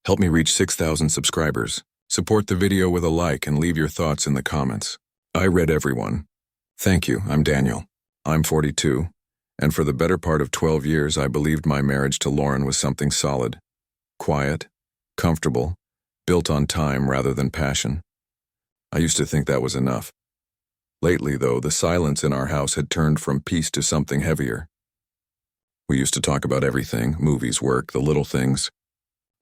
Help me reach 6,000 subscribers. Support the video with a like and leave your thoughts in the comments. I read everyone. Thank you, I'm Daniel. I'm 42, and for the better part of 12 years I believed my marriage to Lauren was something solid. Quiet, comfortable, built on time rather than passion. I used to think that was enough. Lately, though, the silence in our house had turned from peace to something heavier. We used to talk about everything, movies, work, the little things.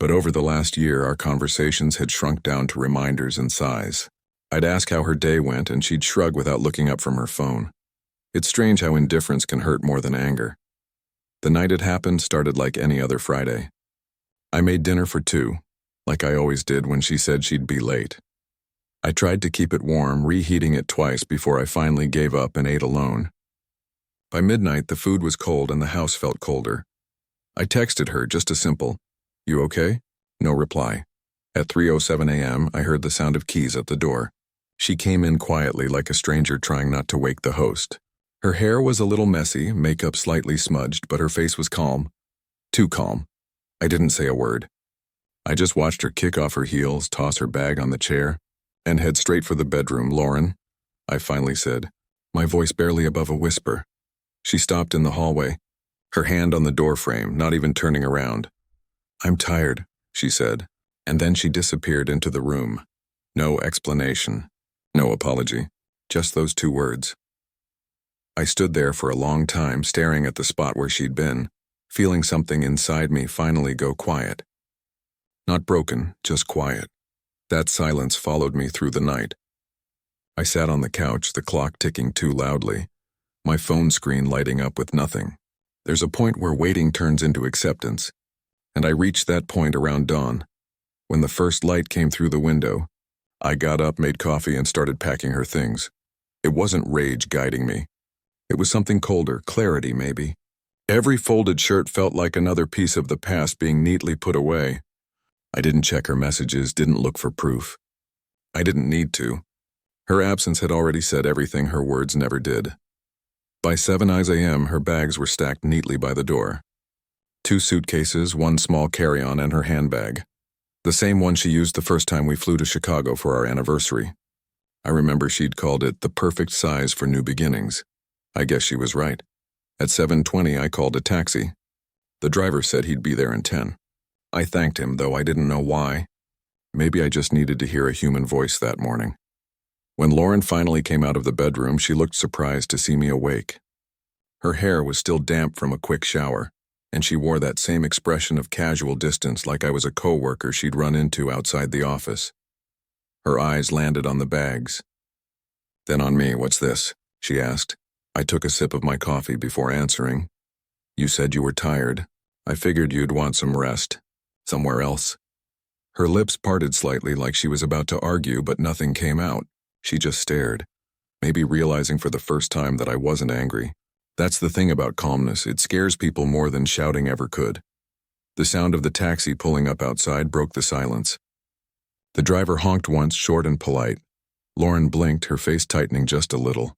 But over the last year, our conversations had shrunk down to reminders and sighs. I'd ask how her day went, and she'd shrug without looking up from her phone. It's strange how indifference can hurt more than anger. The night it happened started like any other Friday. I made dinner for two, like I always did when she said she'd be late. I tried to keep it warm, reheating it twice before I finally gave up and ate alone. By midnight, the food was cold and the house felt colder. I texted her just a simple, "You okay?" No reply. At 3:07 a.m., I heard the sound of keys at the door. She came in quietly like a stranger trying not to wake the host. Her hair was a little messy, makeup slightly smudged, but her face was calm. Too calm. I didn't say a word. I just watched her kick off her heels, toss her bag on the chair, and head straight for the bedroom. "Lauren," I finally said, my voice barely above a whisper. She stopped in the hallway, her hand on the doorframe, not even turning around. "I'm tired," she said, and then she disappeared into the room. No explanation, no apology, just those two words. I stood there for a long time, staring at the spot where she'd been, feeling something inside me finally go quiet. Not broken, just quiet. That silence followed me through the night. I sat on the couch, the clock ticking too loudly, my phone screen lighting up with nothing. There's a point where waiting turns into acceptance, and I reached that point around dawn. When the first light came through the window, I got up, made coffee, and started packing her things. It wasn't rage guiding me. It was something colder, clarity maybe. Every folded shirt felt like another piece of the past being neatly put away. I didn't check her messages, didn't look for proof. I didn't need to. Her absence had already said everything her words never did. By 7 a.m., her bags were stacked neatly by the door. 2 suitcases, 1 small carry-on, and her handbag. The same one she used the first time we flew to Chicago for our anniversary. I remember she'd called it the perfect size for new beginnings. I guess she was right. At 7:20, I called a taxi. The driver said he'd be there in 10. I thanked him, though I didn't know why. Maybe I just needed to hear a human voice that morning. When Lauren finally came out of the bedroom, she looked surprised to see me awake. Her hair was still damp from a quick shower, and she wore that same expression of casual distance like I was a coworker she'd run into outside the office. Her eyes landed on the bags. Then on me. "What's this?" she asked. I took a sip of my coffee before answering. "You said you were tired. I figured you'd want some rest. Somewhere else." Her lips parted slightly like she was about to argue, but nothing came out. She just stared, maybe realizing for the first time that I wasn't angry. That's the thing about calmness, it scares people more than shouting ever could. The sound of the taxi pulling up outside broke the silence. The driver honked once, short and polite. Lauren blinked, her face tightening just a little.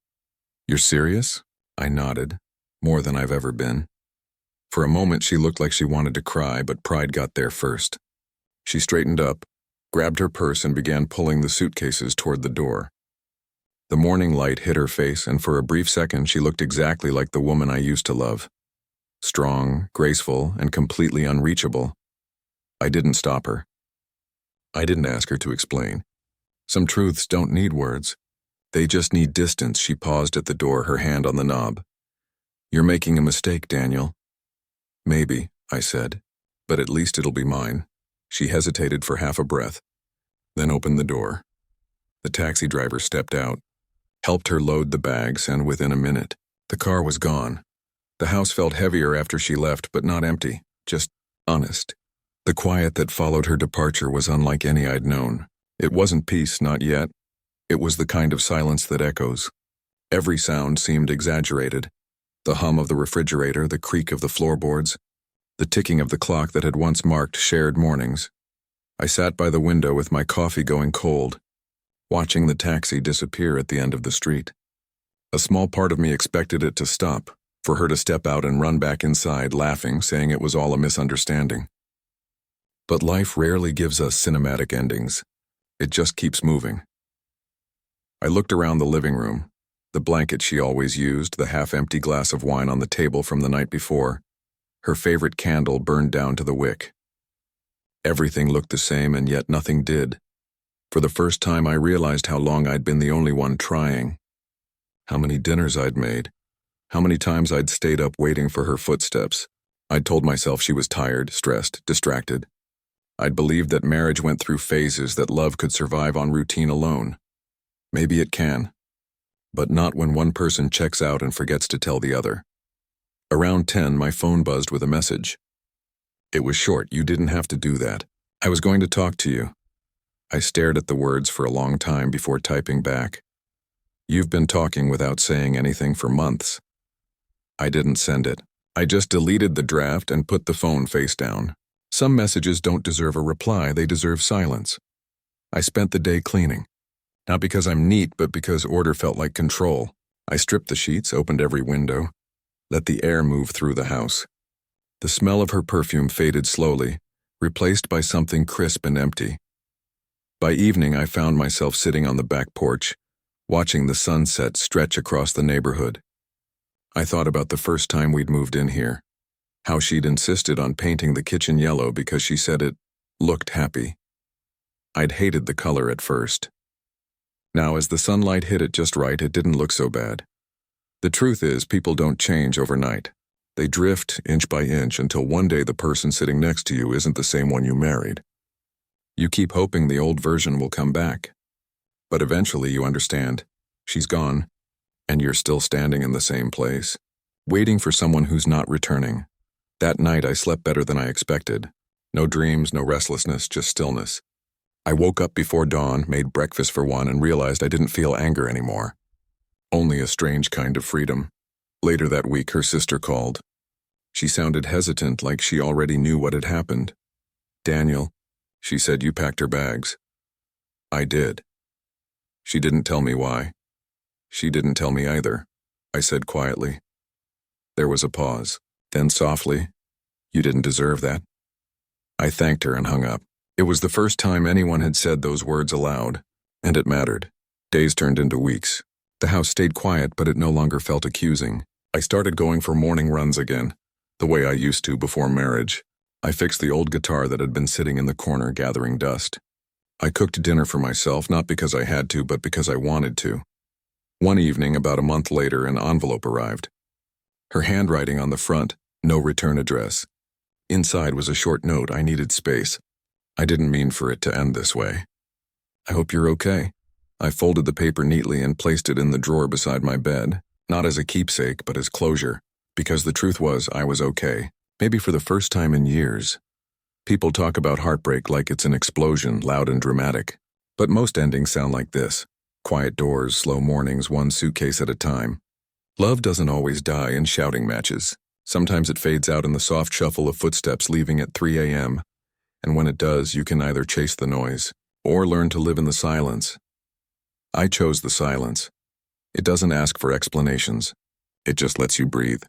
"You're serious?" I nodded, more than I've ever been. For a moment she looked like she wanted to cry, but pride got there first. She straightened up, grabbed her purse, and began pulling the suitcases toward the door. The morning light hit her face, and for a brief second she looked exactly like the woman I used to love. Strong, graceful, and completely unreachable. I didn't stop her. I didn't ask her to explain. Some truths don't need words. They just need distance. She paused at the door, her hand on the knob. "You're making a mistake, Daniel." "Maybe," I said, "but at least it'll be mine." She hesitated for half a breath, then opened the door. The taxi driver stepped out, helped her load the bags, and within a minute, the car was gone. The house felt heavier after she left, but not empty, just honest. The quiet that followed her departure was unlike any I'd known. It wasn't peace, not yet. It was the kind of silence that echoes. Every sound seemed exaggerated. The hum of the refrigerator, the creak of the floorboards, the ticking of the clock that had once marked shared mornings. I sat by the window with my coffee going cold, watching the taxi disappear at the end of the street. A small part of me expected it to stop, for her to step out and run back inside, laughing, saying it was all a misunderstanding. But life rarely gives us cinematic endings. It just keeps moving. I looked around the living room, the blanket she always used, the half-empty glass of wine on the table from the night before, her favorite candle burned down to the wick. Everything looked the same, and yet nothing did. For the first time, I realized how long I'd been the only one trying. How many dinners I'd made. How many times I'd stayed up waiting for her footsteps. I'd told myself she was tired, stressed, distracted. I'd believed that marriage went through phases, that love could survive on routine alone. Maybe it can. But not when one person checks out and forgets to tell the other. Around 10, my phone buzzed with a message. It was short. "You didn't have to do that. I was going to talk to you." I stared at the words for a long time before typing back. "You've been talking without saying anything for months." I didn't send it. I just deleted the draft and put the phone face down. Some messages don't deserve a reply, they deserve silence. I spent the day cleaning. Not because I'm neat, but because order felt like control. I stripped the sheets, opened every window, let the air move through the house. The smell of her perfume faded slowly, replaced by something crisp and empty. By evening, I found myself sitting on the back porch, watching the sunset stretch across the neighborhood. I thought about the first time we'd moved in here, how she'd insisted on painting the kitchen yellow because she said it looked happy. I'd hated the color at first. Now, as the sunlight hit it just right, it didn't look so bad. The truth is, people don't change overnight. They drift inch by inch until one day the person sitting next to you isn't the same one you married. You keep hoping the old version will come back. But eventually you understand, she's gone, and you're still standing in the same place, waiting for someone who's not returning. That night I slept better than I expected. No dreams, no restlessness, just stillness. I woke up before dawn, made breakfast for one, and realized I didn't feel anger anymore. Only a strange kind of freedom. Later that week, her sister called. She sounded hesitant, like she already knew what had happened. "Daniel," she said, "you packed her bags." I did. She didn't tell me why. She didn't tell me either, I said quietly. There was a pause. Then softly, "You didn't deserve that." I thanked her and hung up. It was the first time anyone had said those words aloud, and it mattered. Days turned into weeks. The house stayed quiet, but it no longer felt accusing. I started going for morning runs again, the way I used to before marriage. I fixed the old guitar that had been sitting in the corner gathering dust. I cooked dinner for myself, not because I had to, but because I wanted to. One evening, about a month later, an envelope arrived. Her handwriting on the front, "No return address." Inside was a short note. I needed space. I didn't mean for it to end this way. "I hope you're okay." I folded the paper neatly and placed it in the drawer beside my bed, not as a keepsake, but as closure, because the truth was I was okay, maybe for the first time in years. People talk about heartbreak like it's an explosion, loud and dramatic. But most endings sound like this. Quiet doors, slow mornings, one suitcase at a time. Love doesn't always die in shouting matches. Sometimes it fades out in the soft shuffle of footsteps leaving at 3 a.m., and when it does, you can either chase the noise or learn to live in the silence. I chose the silence. It doesn't ask for explanations. It just lets you breathe.